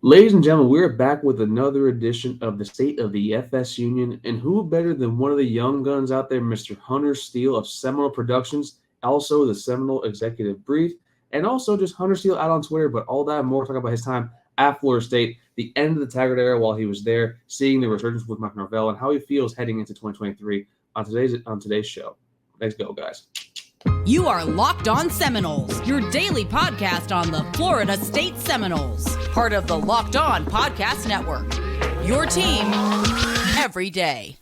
Ladies and gentlemen, we're back with another edition of the State of the FSUnion, and who better than one of the young guns out there, Mr. Hunter Stele of Seminole Productions, also the Seminole Executive Brief, and also just Hunter Stele out on Twitter, but all that and more, talking about his time at Florida State, the end of the Taggart era while he was there, seeing the resurgence with Mike Norvell, and how he feels heading into 2023 on today's show. Let's go, guys. You are Locked On Seminoles, your daily podcast on the Florida State Seminoles, part of the Locked On Podcast Network. Your team every day.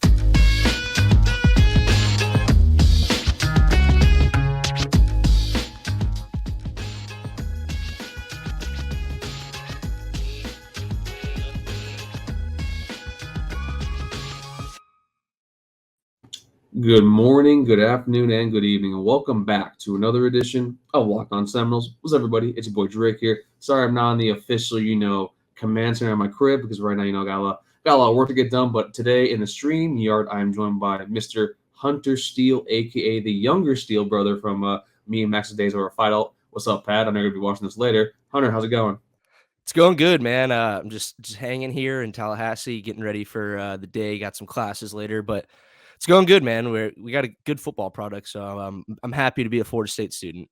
Good morning, good afternoon, and good evening, and welcome back to another edition of Locked On Seminoles. What's up, everybody? It's your boy Drake here. Sorry I'm not on the official, command center in my crib because right now, I got a lot of work to get done. But today in the stream yard, I am joined by Mr. Hunter Stele, aka the younger Stele brother from me and Max's days over Fight Out. What's up, Pat? I know you're gonna be watching this later. Hunter, how's it going? It's going good, man. I'm just hanging here in Tallahassee, getting ready for the day. Got some classes later, but it's going good, man. We got a good football product, so I'm happy to be a Florida State student.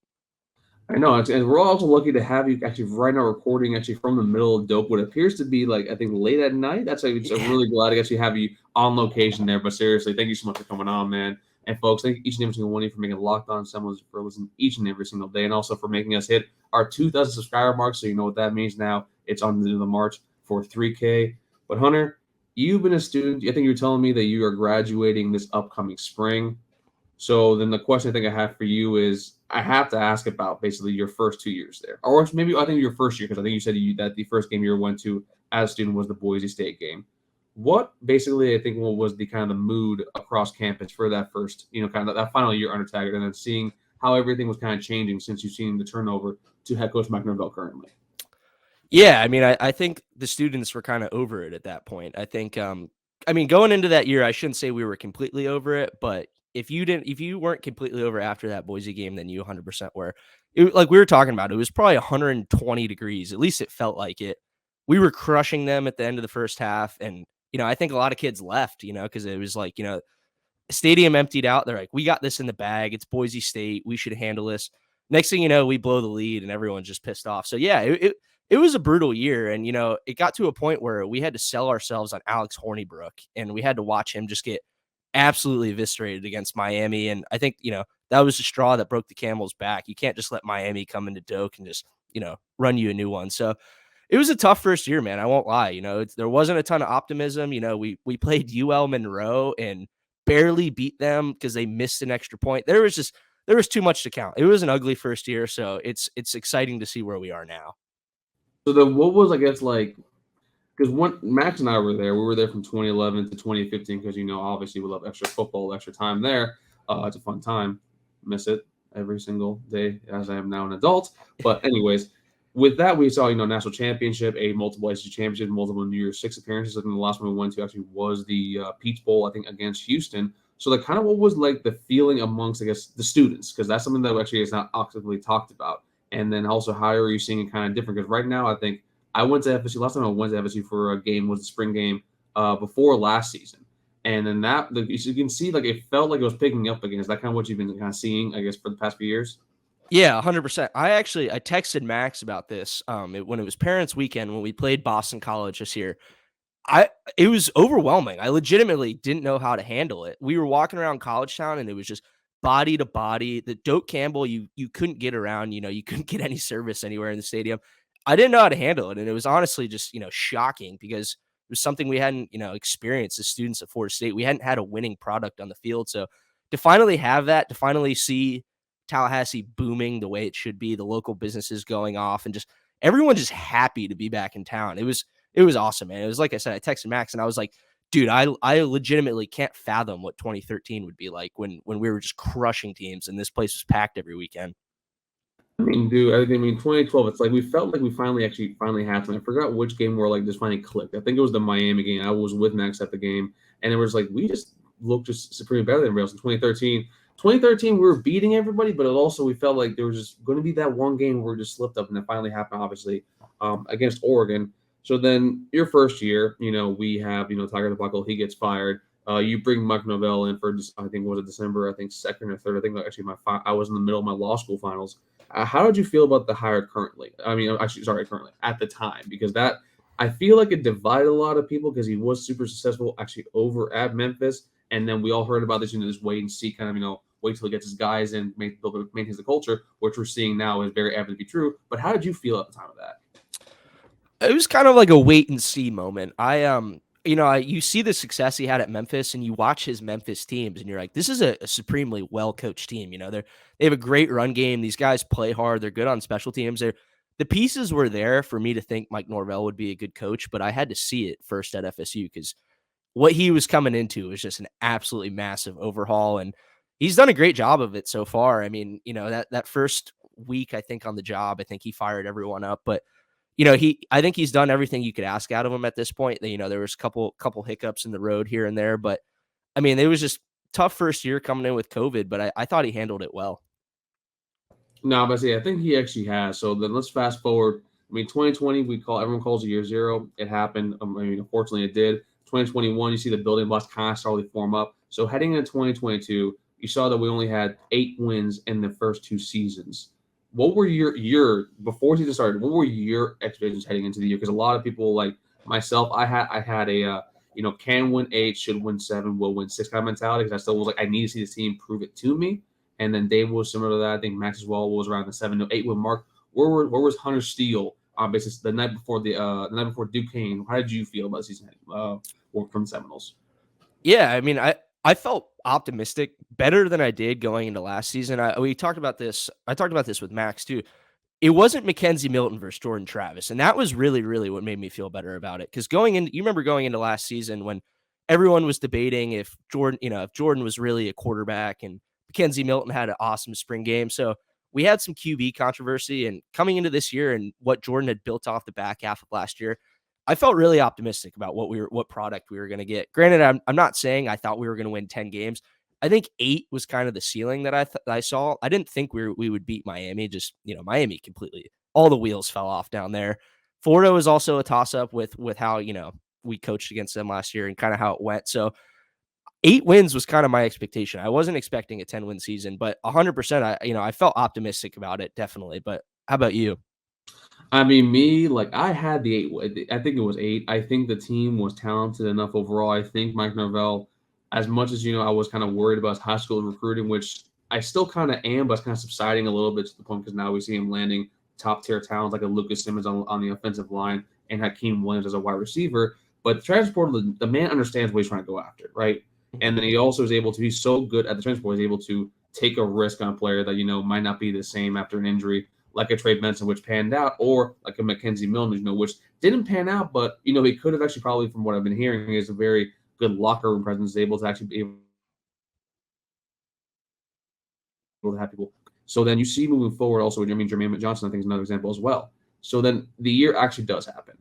I know, and we're also lucky to have you actually right now recording actually from the middle of Dope, what appears to be I think late at night. That's I'm really glad to actually have you on location there. But seriously, thank you so much for coming on, man. And folks, thank each and every single one of you for making Locked On Seminoles for listening each and every single day, and also for making us hit our 2,000 subscriber mark. So you know what that means now. It's on the march for 3K. But Hunter, you've been a student. I think you were telling me that you are graduating this upcoming spring. So then the question I think I have for you is, I have to ask about basically your first 2 years there, or maybe I think your first year, because I think you said that the first game you went to as a student was the Boise State game. What basically I think was the kind of the mood across campus for that first, kind of that final year under Taggart, and then seeing how everything was kind of changing since you've seen the turnover to head coach Mike Norvell currently. Yeah, I mean, I think the students were kind of over it at that point. I think, going into that year, I shouldn't say we were completely over it, but if you weren't completely over after that Boise game, then you 100% were. Like we were talking about, it was probably 120 degrees. At least it felt like it. We were crushing them at the end of the first half, and I think a lot of kids left, because it was stadium emptied out. They're like, we got this in the bag. It's Boise State. We should handle this. Next thing you know, we blow the lead, and everyone's just pissed off. So yeah, it was a brutal year, and it got to a point where we had to sell ourselves on Alex Hornibrook, and we had to watch him just get absolutely eviscerated against Miami. And I think, that was the straw that broke the camel's back. You can't just let Miami come into Doak and just, run you a new one. So it was a tough first year, man. I won't lie. There wasn't a ton of optimism. We played UL Monroe and barely beat them because they missed an extra point. There was too much to count. It was an ugly first year. So it's exciting to see where we are now. So then what was, I guess, because when Max and I were there, we were there from 2011 to 2015 because, obviously we love extra football, extra time there. It's a fun time. Miss it every single day as I am now an adult. But anyways, with that, we saw, national championship, a multiple ACC championship, multiple New Year's Six appearances. I think the last one we went to actually was the Peach Bowl, I think, against Houston. So kind of what was the feeling amongst, I guess, the students, because that's something that actually is not actively talked about. And then also, how are you seeing it kind of different? Because right now, I think I went to FSU. Last time I went to FSU for a game was the spring game before last season. And then you can see, it felt like it was picking up again. Is that kind of what you've been kind of seeing, I guess, for the past few years? Yeah, 100%. I texted Max about this when it was Parents Weekend when we played Boston College this year. It was overwhelming. I legitimately didn't know how to handle it. We were walking around College Town, and it was just body to body. The Doak Campbell, you couldn't get around. You couldn't get any service anywhere in the stadium. I didn't know how to handle it, and it was honestly just shocking because it was something we hadn't experienced as students at Florida State. We hadn't had a winning product on the field, so to finally have that, to finally see Tallahassee booming the way it should be, the local businesses going off, and just everyone just happy to be back in town. It was awesome, man. It was like I said, I texted Max and I was like, dude, I legitimately can't fathom what 2013 would be like when we were just crushing teams and this place was packed every weekend. I mean, dude, 2012, it's we felt like we finally had something. I forgot which game where this finally clicked. I think it was the Miami game. I was with Max at the game, and it was we just looked just supremely better than everybody else in 2013. We were beating everybody, but also we felt like there was just going to be that one game where we just slipped up, and it finally happened, obviously, against Oregon. So then your first year, we have, Taggart debacle, he gets fired. You bring Mike Norvell in for, I think, was it December, I think, second or third. I think actually I was in the middle of my law school finals. How did you feel about the hire currently? I mean, actually, sorry, currently, at the time, because I feel like it divided a lot of people because he was super successful actually over at Memphis. And then we all heard about this, this wait and see kind of, wait till he gets his guys and maintains the culture, which we're seeing now is very evident to be true. But how did you feel at the time of that? It was kind of like a wait and see moment. You see the success he had at Memphis, and you watch his Memphis teams, and you're like, this is a supremely well coached team. They have a great run game. These guys play hard. They're good on special teams. The pieces were there for me to think Mike Norvell would be a good coach, but I had to see it first at FSU because what he was coming into was just an absolutely massive overhaul, and he's done a great job of it so far. I mean, that first week, I think on the job, I think he fired everyone up, but I think he's done everything you could ask out of him at this point. There was a couple hiccups in the road here and there, but I mean, it was just tough first year coming in with COVID, but I thought he handled it well. No, but I think he actually has. So then let's fast forward. I mean, 2020, everyone calls it year zero. It happened. I mean, unfortunately, it did. 2021, you see the building blocks kind of slowly form up. So heading into 2022, you saw that we only had 8 wins in the first 2 seasons. What were your before season started? What were your expectations heading into the year? Because a lot of people like myself, I had a can win 8, should win 7, will win 6 kind of mentality. Because I still was like, I need to see this team prove it to me. And then Dave was similar to that. I think Max as well was around the 7 to 8 win mark. Where was Hunter Stele on basis the night before Duquesne? How did you feel about the season from Seminoles? Yeah, I mean, I felt optimistic, better than I did going into last season. I talked about this with Max too. It wasn't Mackenzie Milton versus Jordan Travis, and that was really, really what made me feel better about it. Because you remember going into last season when everyone was debating if Jordan was really a quarterback, and Mackenzie Milton had an awesome spring game. So we had some QB controversy, and coming into this year and what Jordan had built off the back half of last year, I felt really optimistic about what product we were going to get. Granted, I'm not saying I thought we were going to win 10 games. I think 8 was kind of the ceiling that I saw. I didn't think we would beat Miami. Just, Miami completely, all the wheels fell off down there. Florida was also a toss up with how, we coached against them last year and kind of how it went. So 8 wins was kind of my expectation. I wasn't expecting a 10-win season, but 100%, I felt optimistic about it, definitely. But how about you? I mean, I had the 8. I think it was 8. I think the team was talented enough overall. I think Mike Norvell, as much as, I was kind of worried about his high school recruiting, which I still kind of am, but it's kind of subsiding a little bit to the point because now we see him landing top-tier talents like a Lucas Simmons on the offensive line and Hakeem Williams as a wide receiver. But the transfer portal, the man understands what he's trying to go after, right? And then he also is able to, he's so good at the transfer portal, he's able to take a risk on a player that, might not be the same after an injury, like a Trey Benson, which panned out, or like a Mackenzie Milton, which didn't pan out, but, he could have actually probably, from what I've been hearing, is a very good locker room presence, able to actually be able to have people. So then you see moving forward also, Jermaine Johnson, I think, is another example as well. So then the year actually does happen.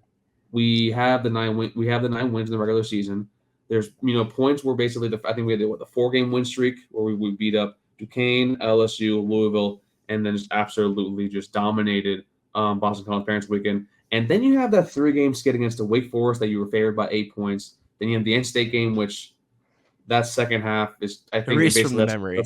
We have the 9 wins in the regular season. There's, points where basically I think we had the 4-game win streak where we beat up Duquesne, LSU, Louisville, and then just absolutely just dominated Boston College Parents Weekend. And then you have that 3-game skid against the Wake Forest that you were favored by 8 points. Then you have the in-state game, which that second half is, I think, erased from the memory.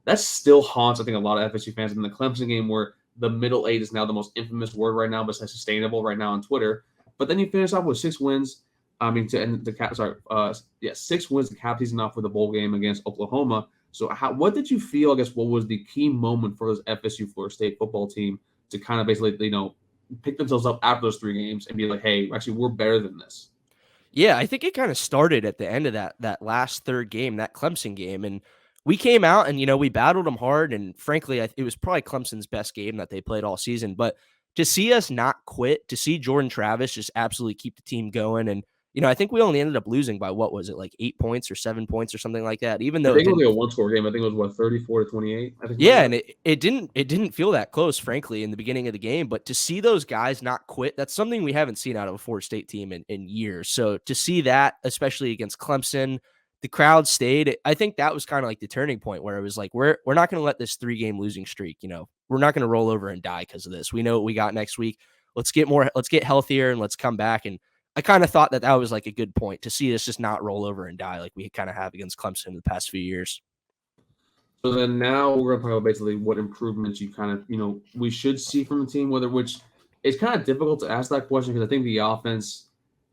That still haunts, I think, a lot of FSU fans. In the Clemson game, where the middle 8 is now the most infamous word right now, but it's sustainable right now on Twitter. But then you finish off with 6 wins. I mean, to end the 6 wins to cap season off with a bowl game against Oklahoma. So what did you feel, I guess, what was the key moment for this FSU Florida State football team to kind of basically, pick themselves up after those 3 games and be like, hey, actually, we're better than this? Yeah, I think it kind of started at the end of that last 3rd game, that Clemson game. And we came out and, we battled them hard. And frankly, it was probably Clemson's best game that they played all season. But to see us not quit, to see Jordan Travis just absolutely keep the team going. And, I think we only ended up losing by, what was it, like 8 points or 7 points or something like that, even though I think it was a one-score game. I think it was, 34-28? I think yeah, and it didn't feel that close, frankly, in the beginning of the game. But to see those guys not quit, that's something we haven't seen out of a Florida State team in years. So to see that, especially against Clemson, the crowd stayed. I think that was kind of like the turning point where it was like, we're not going to let this 3-game losing streak, we're not going to roll over and die because of this. We know what we got next week. let's get healthier and let's come back. And I kind of thought that was like a good point to see us just not roll over and die like we kind of have against Clemson in the past few years. So then now we're going to talk about basically what improvements you kind of, we should see from the team, which it's kind of difficult to ask that question because I think the offense,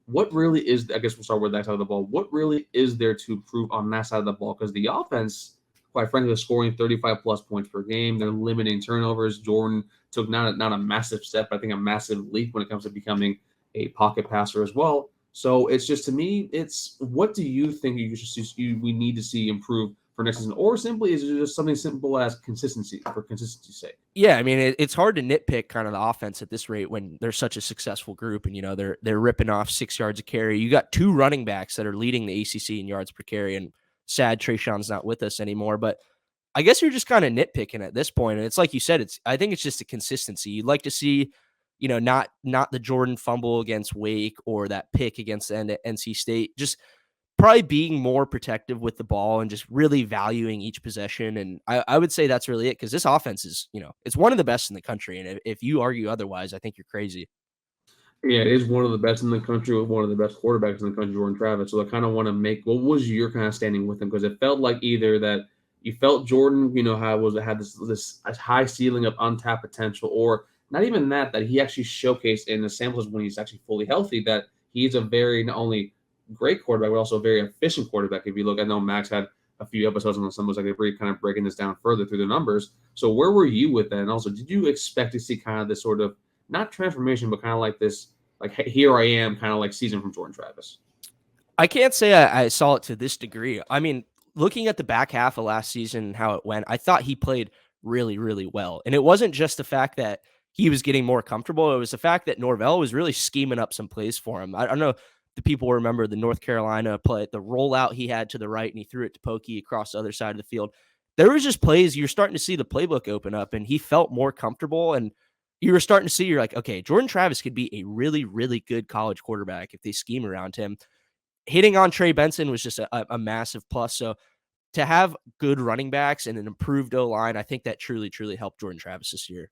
what really is, I guess we'll start with that side of the ball. What really is there to improve on that side of the ball? Because the offense, quite frankly, is scoring 35-plus points per game. They're limiting turnovers. Jordan took not a massive step, but I think a massive leap when it comes to becoming a pocket passer as well. So it's just, to me, it's what do you think we need to see improve for next season? Or simply is it just something simple as consistency for consistency's sake? Yeah, I mean, it's hard to nitpick kind of the offense at this rate when they're such a successful group and, they're ripping off 6 yards a carry. You got 2 running backs that are leading the ACC in yards per carry, and sad Trayshawn's not with us anymore. But I guess you're just kind of nitpicking at this point. And it's like you said, I think it's just a consistency. You'd like to see, not the Jordan fumble against Wake or that pick against NC State, just probably being more protective with the ball and just really valuing each possession. And I would say that's really it, because this offense is, it's one of the best in the country. And if you argue otherwise, I think you're crazy. Yeah, it is one of the best in the country with one of the best quarterbacks in the country, Jordan Travis. So I kind of want to what was your kind of standing with him? Because it felt like either that you felt Jordan, had this high ceiling of untapped potential, or not even that he actually showcased in the samples when he's actually fully healthy that he's a very not only great quarterback, but also a very efficient quarterback. If you look, I know Max had a few episodes on the Seminoles, like they're kind of breaking this down further through the numbers. So where were you with that? And also, did you expect to see kind of this sort of not transformation, but kind of like this, like here I am kind of like season from Jordan Travis? I can't say I saw it to this degree. I mean, looking at the back half of last season and how it went, I thought he played really, really well. And it wasn't just the fact that he was getting more comfortable. It was the fact that Norvell was really scheming up some plays for him. I don't know if the people remember the North Carolina play, the rollout he had to the right and he threw it to Pokey across the other side of the field. There was just plays you're starting to see the playbook open up, and he felt more comfortable. And you were starting to see, you're like, okay, Jordan Travis could be a really, really good college quarterback if they scheme around him. Hitting on Trey Benson was just a massive plus. So to have good running backs and an improved O-line, I think that truly, truly helped Jordan Travis this year.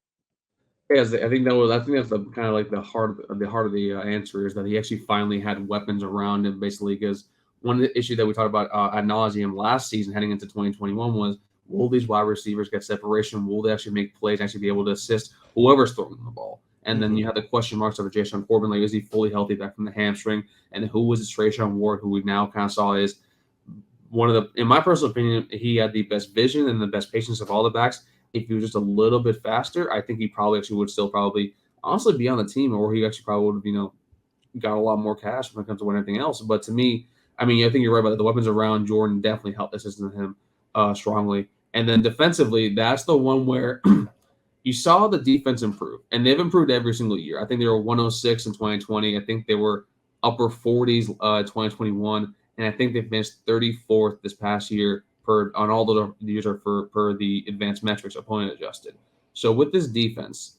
Yes, I think that's the kind of like the heart of the answer is that he actually finally had weapons around him, basically, because one of the issues that we talked about ad nauseum last season heading into 2021 was, will these wide receivers get separation? Will they actually make plays, actually be able to assist whoever's throwing them the ball? And then you have the question marks of Jason Corbin, like, is he fully healthy back from the hamstring? And then who was this Trayshawn Ward, who we now kind of saw is one of the, in my personal opinion, he had the best vision and the best patience of all the backs. If he was just a little bit faster, I think he probably actually would still probably honestly be on the team, or he actually probably would have, got a lot more cash when it comes to anything else. But to me, I mean, I think you're right about that. The weapons around Jordan definitely helped assist him strongly. And then defensively, that's the one where you saw the defense improve, and they've improved every single year. I think they were 106 in 2020. I think they were upper 40s 2021, and I think they finished 34th this past year on all the years are per the advanced metrics, opponent adjusted. So with this defense,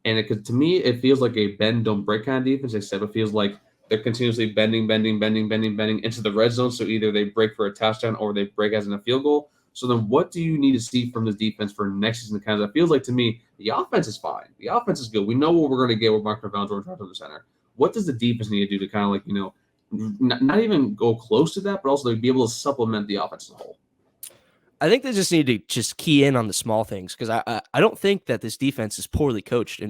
and to me, it feels like a bend don't break kind of defense, except it feels like they're continuously bending into the red zone. So either they break for a touchdown or they break as in a field goal. So then what do you need to see from this defense for next season? Kind of, it feels like to me, the offense is fine. The offense is good. We know what we're going to get with Mike Norvell and George Hart in the center. What does the defense need to do to kind of like, not even go close to that, but also to be able to supplement the offense as a whole? I think they just need to just key in on the small things, because I don't think that this defense is poorly coached,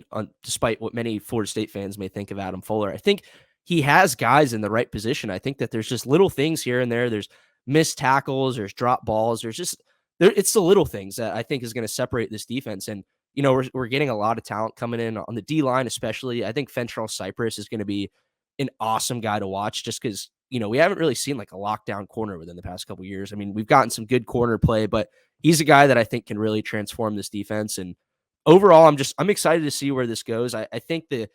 despite what many Florida State fans may think of Adam Fuller. I think he has guys in the right position. I think that there's just little things here and there. There's missed tackles, there's drop balls, it's the little things that I think is going to separate this defense. And we're getting a lot of talent coming in on the D line, especially. I think Fentrell Cypress is going to be an awesome guy to watch, just because we haven't really seen like a lockdown corner within the past couple of years. I mean, we've gotten some good corner play, but he's a guy that I think can really transform this defense. And overall, I'm excited to see where this goes. I think the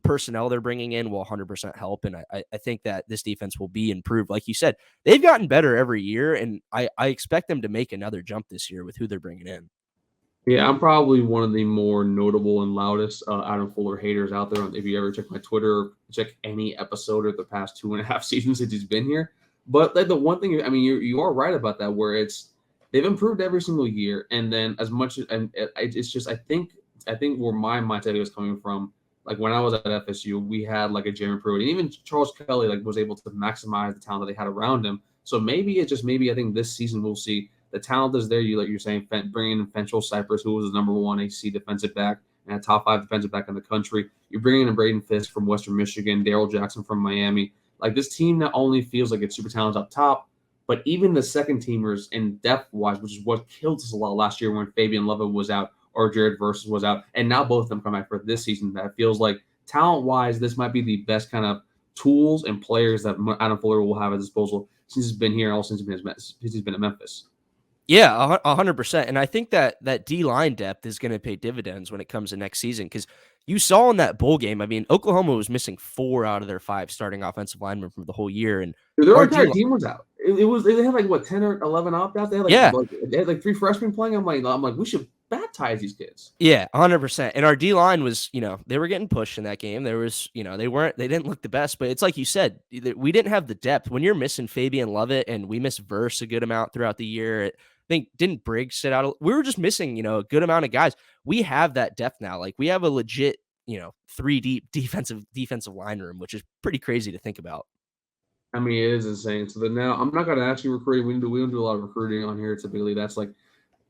personnel they're bringing in will 100% help. And I think that this defense will be improved. Like you said, they've gotten better every year, and I expect them to make another jump this year with who they're bringing in. Yeah, I'm probably one of the more notable and loudest Adam Fuller haters out there. If you ever check my Twitter, check any episode of the past 2.5 seasons since he's been here. But like the one thing, I mean, you are right about that, where they've improved every single year, and then as much and it's just I think where my mindset is coming from Like when I was at FSU, we had like a Jeremy Pruitt, and even Charles Kelly like was able to maximize the talent that they had around him. So maybe I think this season we'll see the talent is there. You're saying, bringing in Fentrell Cypress, who was the number 1 ACC defensive back and a top 5 defensive back in the country. You're bringing in Braden Fisk from Western Michigan, Daryl Jackson from Miami. Like this team not only feels like it's super talented up top, but even the second teamers in depth wise, which is what killed us a lot last year when Fabian Lovett was out or Jared Versus was out, and now both of them come back for this season. That feels like talent wise, this might be the best kind of tools and players that Adam Fuller will have at his disposal since he's been here, all since he's been at Memphis. Yeah, 100%. And I think that D-line depth is going to pay dividends when it comes to next season, because you saw in that bowl game, I mean, Oklahoma was missing 4 out of their 5 starting offensive linemen from the whole year. And their entire team was out. They had like, what, 10 or 11 opt-outs? They had like 3 freshmen playing. I'm like, we should baptize these kids. Yeah, 100%. And our D-line was, they were getting pushed in that game. There was, they didn't look the best, but it's like you said, we didn't have the depth. When you're missing Fabian Lovett and we miss Verse a good amount throughout the year, I think didn't Briggs sit out? We were just missing, a good amount of guys. We have that depth now. Like we have a legit, 3 deep defensive line room, which is pretty crazy to think about. I mean, it is insane. So then now I'm not going to ask you recruiting. We don't do a lot of recruiting on here typically. That's like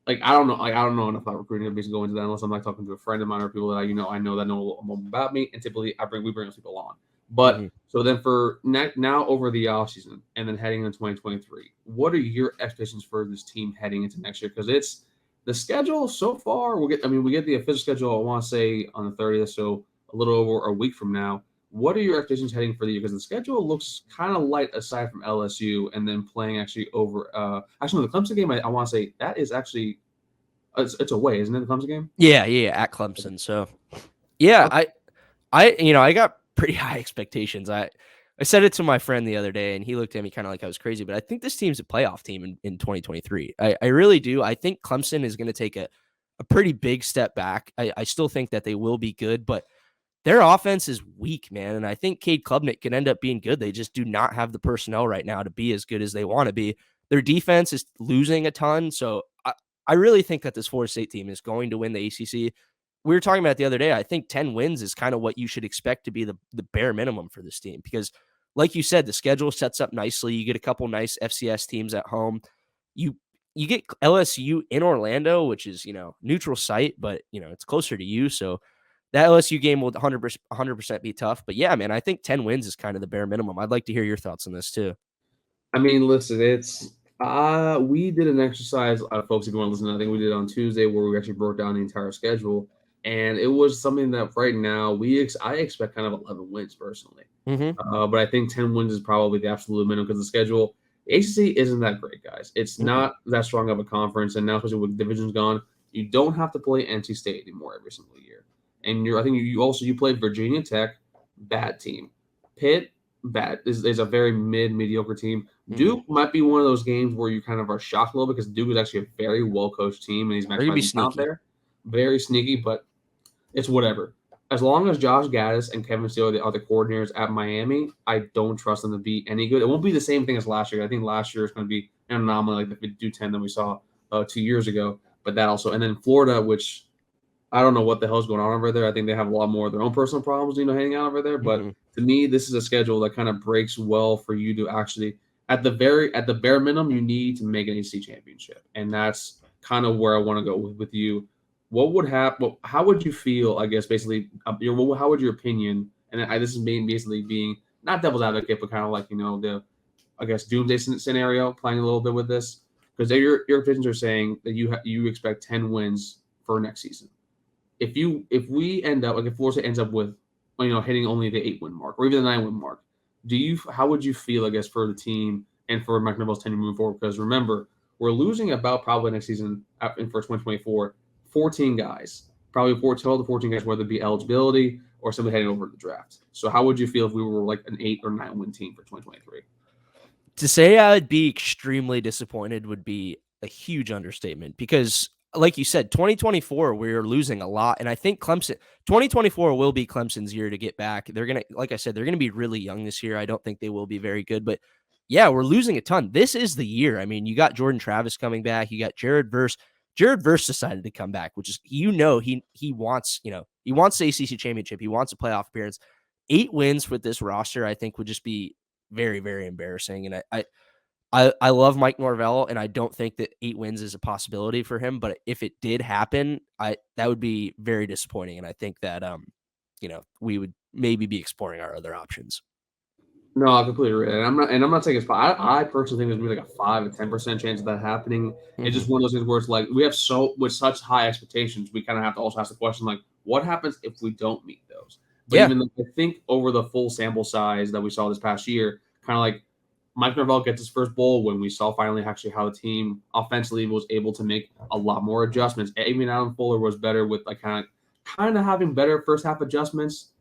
I don't know enough about recruiting to basically go into that unless I'm like talking to a friend of mine or people that I know that know about me. And typically we bring those people on. But so then for now over the offseason and then heading into 2023, what are your expectations for this team heading into next year? Because it's the schedule so far. We get the official schedule, I want to say, on the 30th, so a little over a week from now. What are your expectations heading for the year? Because the schedule looks kind of light aside from LSU and then playing actually over the Clemson game. I want to say that is actually it's away, isn't it, the Clemson game? Yeah, at Clemson. So yeah, I got pretty high expectations. I said it to my friend the other day, and he looked at me kind of like I was crazy, but I think this team's a playoff team in 2023. I really do. I think Clemson is going to take a pretty big step back. I still think that they will be good, but their offense is weak, man. And I think Cade Klubnik can end up being good. They just do not have the personnel right now to be as good as they want to be. Their defense is losing a ton. So I really think that this Florida State team is going to win the ACC. We were talking about it the other day. I think 10 wins is kind of what you should expect to be the bare minimum for this team, because like you said, the schedule sets up nicely. You get a couple nice FCS teams at home. You get LSU in Orlando, which is, neutral site, but it's closer to you. So that LSU game will 100% be tough. But yeah, man, I think 10 wins is kind of the bare minimum. I'd like to hear your thoughts on this too. I mean, listen, it's we did an exercise, folks, if you want to listen, I think we did on Tuesday where we actually broke down the entire schedule. And it was something that right now I expect kind of 11 wins personally. But I think 10 wins is probably the absolute minimum because the schedule, the ACC isn't that great, guys. It's not that strong of a conference. And now, especially with divisions gone, you don't have to play NC State anymore every single year. And I think you played Virginia Tech, bad team. Pitt, bad, is a very mediocre team. Duke might be one of those games where you kind of are shocked a little because Duke is actually a very well-coached team, and he's maximizing out there. Very sneaky, but it's whatever. As long as Josh Gaddis and Kevin Steele are the coordinators at Miami, I don't trust them to be any good. It won't be the same thing as last year. I think last year is going to be an anomaly like the do 10 that we saw 2 years ago. But that also, and then Florida, which I don't know what the hell is going on over there. I think they have a lot more of their own personal problems, hanging out over there. But to me, this is a schedule that kind of breaks well for you to actually, at the bare minimum, you need to make an ACC championship, and that's kind of where I want to go with you. What would happen? How would you feel? I guess basically, how would your opinion? And this is basically being not devil's advocate, but kind of like the, I guess, doomsday scenario, playing a little bit with this, because your opinions are saying that you expect 10 wins for next season. If we end up if Florida ends up with hitting only the 8-win mark or even the 9-win mark, how would you feel, I guess, for the team and for Mike Norvell's tenure moving forward? Because remember, we're losing about probably next season in for 2024. 14 guys, probably 12 to 14 guys, whether it be eligibility or somebody heading over to the draft. So how would you feel if we were like an 8 or 9-win team for 2023? To say I would be extremely disappointed would be a huge understatement, because like you said, 2024, we're losing a lot. And I think 2024 will be Clemson's year to get back. They're going to, like I said, they're going to be really young this year. I don't think they will be very good, but yeah, we're losing a ton. This is the year. I mean, you got Jordan Travis coming back. You got Jared Verse. Jared Verse decided to come back, which is, he wants, He wants the ACC championship. He wants a playoff appearance. 8 wins with this roster, I think, would just be very, very embarrassing. And I love Mike Norvell, and I don't think that 8 wins is a possibility for him. But if it did happen, that would be very disappointing. And I think that we would maybe be exploring our other options. No, I completely agree. And I'm not taking a spot. I personally think there's maybe like a 5 to 10% chance of that happening. It's just one of those things where it's like we have with such high expectations, we kind of have to also ask the question like, what happens if we don't meet those? But even though I think over the full sample size that we saw this past year, kind of like Mike Norvell gets his first bowl when we saw finally actually how the team offensively was able to make a lot more adjustments. Even Adam Fuller was better with like kind of having better first half adjustments,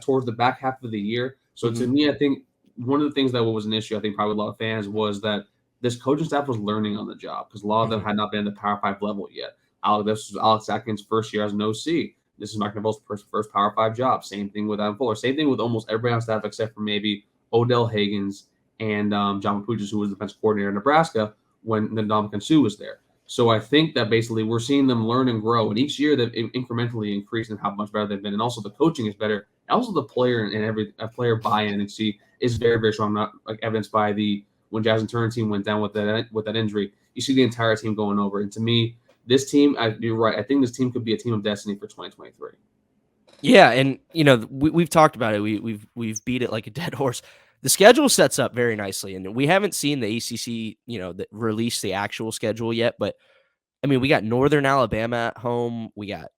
towards the back half of the year. So to me, I think one of the things that was an issue, I think probably a lot of fans, was that this coaching staff was learning on the job because a lot of them had not been at the Power 5 level yet. This was Alex Atkins' first year as an OC. This is Mike Norvell's first Power 5 job. Same thing with Adam Fuller. Same thing with almost everybody on staff except for maybe Odell Higgins and John Mapuches, who was the defensive coordinator in Nebraska when Ndamukong Suh was there. So I think that basically we're seeing them learn and grow. And each year they've incrementally increased in how much better they've been. And also the coaching is better. And also the player and player buy-in and see is very, very strong. Not like evidenced by when Jackson Turner's team went down with that injury. You see the entire team going over. And to me, this team, you're right. I think this team could be a team of destiny for 2023. Yeah, and we've talked about it. We've beat it like a dead horse. The schedule sets up very nicely, and we haven't seen the ACC, release the actual schedule yet. But I mean, we got Northern Alabama at home. We got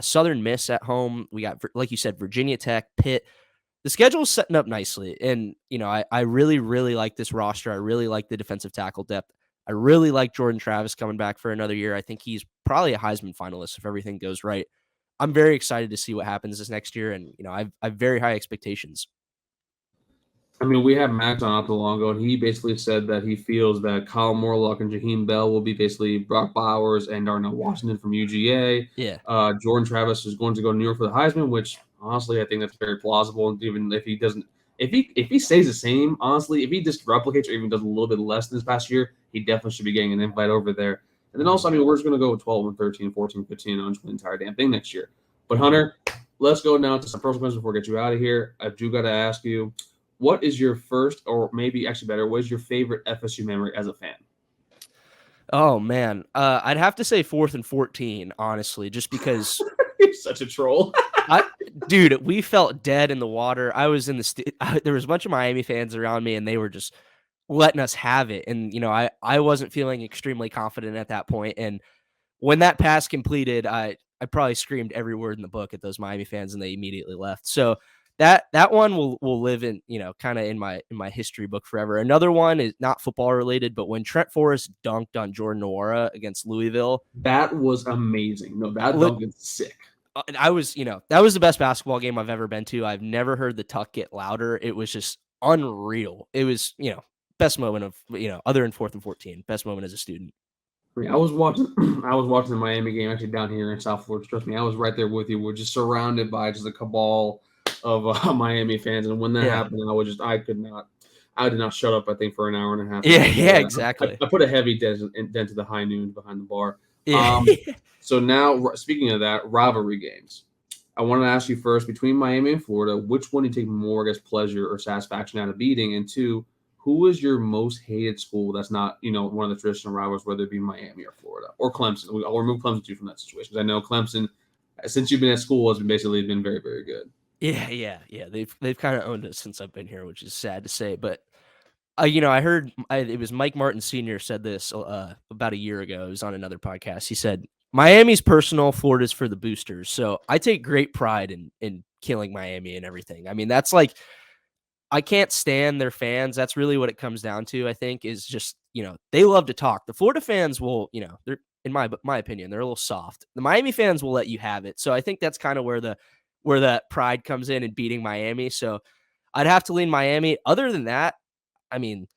Southern Miss at home. We got, like you said, Virginia Tech, Pitt. The schedule is setting up nicely, and I really, really like this roster. I really like the defensive tackle depth. I really like Jordan Travis coming back for another year. I think he's probably a Heisman finalist if everything goes right. I'm very excited to see what happens this next year, and I've very high expectations. I mean, we had Max on not too long ago, and he basically said that he feels that Kyle Morlock and Jaheim Bell will be basically Brock Bowers and Darnell Washington from UGA. Yeah. Jordan Travis is going to go to New York for the Heisman, which honestly I think that's very plausible. And even if he doesn't, if he stays the same, honestly, if he just replicates or even does a little bit less than this past year, he definitely should be getting an invite over there. And then also, I mean, we're just going to go with 12 and 13, 14, 15 on the entire damn thing next year. But Hunter, let's go now to some personal questions before we get you out of here. I do got to ask you, what is your first, or maybe actually better, what is your favorite FSU memory as a fan? Oh, man. I'd have to say 4th and 14, honestly, just because. You're such a troll. Dude, we felt dead in the water. I was in there was a bunch of Miami fans around me, and they were just letting us have it. And, I wasn't feeling extremely confident at that point. And when that pass completed, I probably screamed every word in the book at those Miami fans, and they immediately left. So that one will live in, kind of in my history book forever. Another one is not football related, but when Trent Forrest dunked on Jordan Nwora against Louisville. That was amazing. No, that dunk is sick. I was, that was the best basketball game I've ever been to. I've never heard the tuck get louder. It was just unreal. It was, best moment of, other than 4th and 14, best moment as a student. I was watching the Miami game actually down here in South Florida. Trust me, I was right there with you. We're just surrounded by just a cabal of Miami fans, and when that happened, I did not shut up. I think for an hour and a half. Yeah, exactly. I put a heavy dent to the high noon behind the bar. Yeah. So now, speaking of that, rivalry games. I want to ask you first, between Miami and Florida, which one do you take more, I guess, pleasure or satisfaction out of beating? And two, who is your most hated school that's not, one of the traditional rivals, whether it be Miami or Florida or Clemson? I'll remove Clemson too from that situation because I know Clemson, since you've been at school, has basically been very, very good. Yeah. They've kind of owned it since I've been here, which is sad to say. But I heard it was Mike Martin Sr. said this about a year ago. It was on another podcast. He said, Miami's personal, Florida's for the boosters. So I take great pride in killing Miami and everything. I mean, that's like, I can't stand their fans. That's really what it comes down to, I think, is just, they love to talk. The Florida fans will, they're, in my opinion, they're a little soft. The Miami fans will let you have it. So I think that's kind of where that pride comes in beating Miami. So I'd have to lean Miami. Other than that, I mean,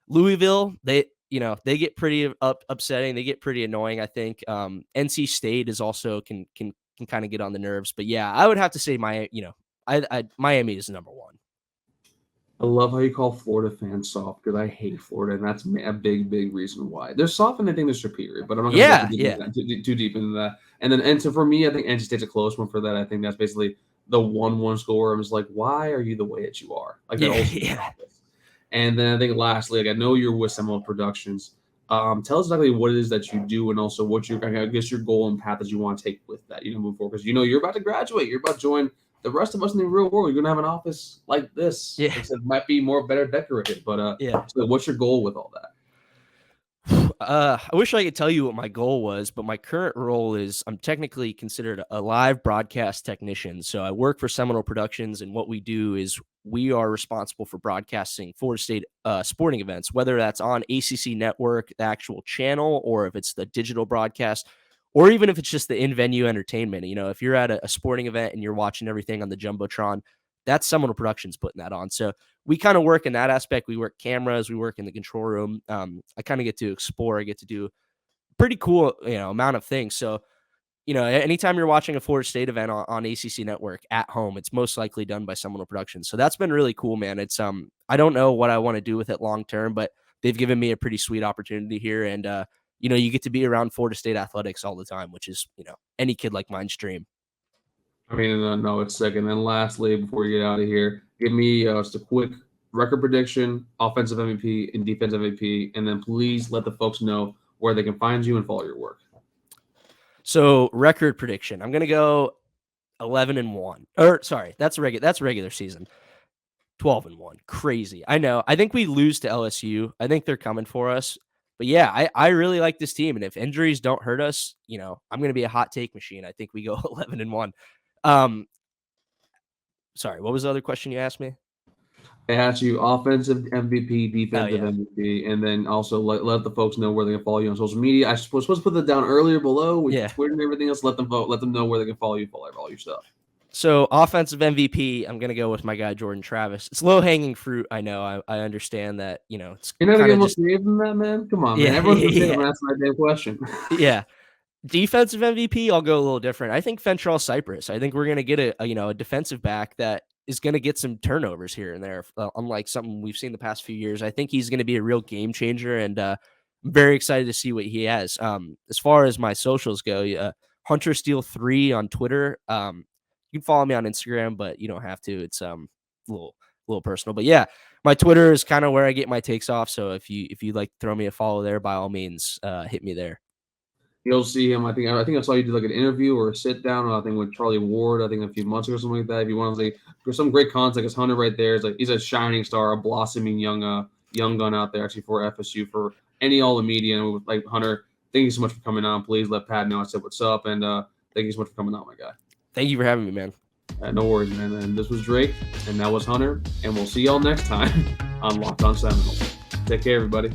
Louisville, they get pretty upsetting. They get pretty annoying, I think. NC State is also can kind of get on the nerves. But yeah, I would have to say Miami is number one. I love how you call Florida fans soft because I hate Florida, and that's a big, big reason why. They're soft and I think they're superior, but I'm not going to go too deep into that. And so for me, I think NC State's a close one for that. I think that's basically the 1-1 score. I'm just like, why are you the way that you are? Like, Yeah. And then I think lastly, like I know you're with Seminole Productions. Tell us exactly what it is that you do, and also what your, I guess, your goal and path that you want to take with that. Move forward because you're about to graduate. You're about to join the rest of us in the real world. You're gonna have an office like this. Yeah, it might be more better decorated, but yeah. So what's your goal with all that? I wish I could tell you what my goal was, but my current role is I'm technically considered a live broadcast technician. So I work for Seminole Productions, and what we do is we are responsible for broadcasting Florida State sporting events, whether that's on ACC Network, the actual channel, or if it's the digital broadcast, or even if it's just the in-venue entertainment. If you're at a sporting event and you're watching everything on the Jumbotron, that's Seminole Productions putting that on. So we kind of work in that aspect. We work cameras, we work in the control room. I kind of get to explore. I get to do pretty cool, amount of things. So, anytime you're watching a Florida State event on ACC Network at home, it's most likely done by Seminole Productions. So that's been really cool, man. It's I don't know what I want to do with it long term, but they've given me a pretty sweet opportunity here, and you get to be around Florida State athletics all the time, which is any kid like mine's dream. I mean, no, it's sick. And then lastly, before you get out of here, give me just a quick record prediction, offensive MVP and defensive MVP, and then please let the folks know where they can find you and follow your work. So record prediction, I'm gonna go 11-1. Or sorry, that's regular season. 12-1, crazy. I know. I think we lose to LSU. I think they're coming for us. But yeah, I really like this team, and if injuries don't hurt us, I'm gonna be a hot take machine. I think we go 11-1. Sorry, what was the other question you asked me? I asked you offensive MVP, defensive MVP, and then also let the folks know where they can follow you on social media. I was supposed to put that down earlier below with Twitter and everything else. Let them know where they can follow you, follow all your stuff. So offensive MVP, I'm gonna go with my guy Jordan Travis. It's low hanging fruit. I know. I understand that. It's you're never getting more creative than that, man. Come on, man. Everyone's gonna say that's my damn question. Yeah. Defensive MVP, I'll go a little different. I think Fentrell Cypress. I think we're gonna get a defensive back that is going to get some turnovers here and there, unlike something we've seen the past few years. I think he's going to be a real game changer, and I'm very excited to see what he has. As far as my socials go, Hunter Stele 3 on Twitter. You can follow me on Instagram, but you don't have to. It's a little personal. But yeah, my Twitter is kind of where I get my takes off. So if you'd like to throw me a follow there, by all means, hit me there. You'll see him. I think I saw you do like an interview or a sit down. I think with Charlie Ward. I think a few months ago or something like that. If you want to there's some great content. Because Hunter right there is he's a shining star, a blossoming young gun out there actually for FSU for all the media. And like Hunter, thank you so much for coming on. Please let Pat know I said what's up, and thank you so much for coming on, my guy. Thank you for having me, man. No worries, man. And this was Drake, and that was Hunter, and we'll see y'all next time on Locked On Seminoles. Take care, everybody.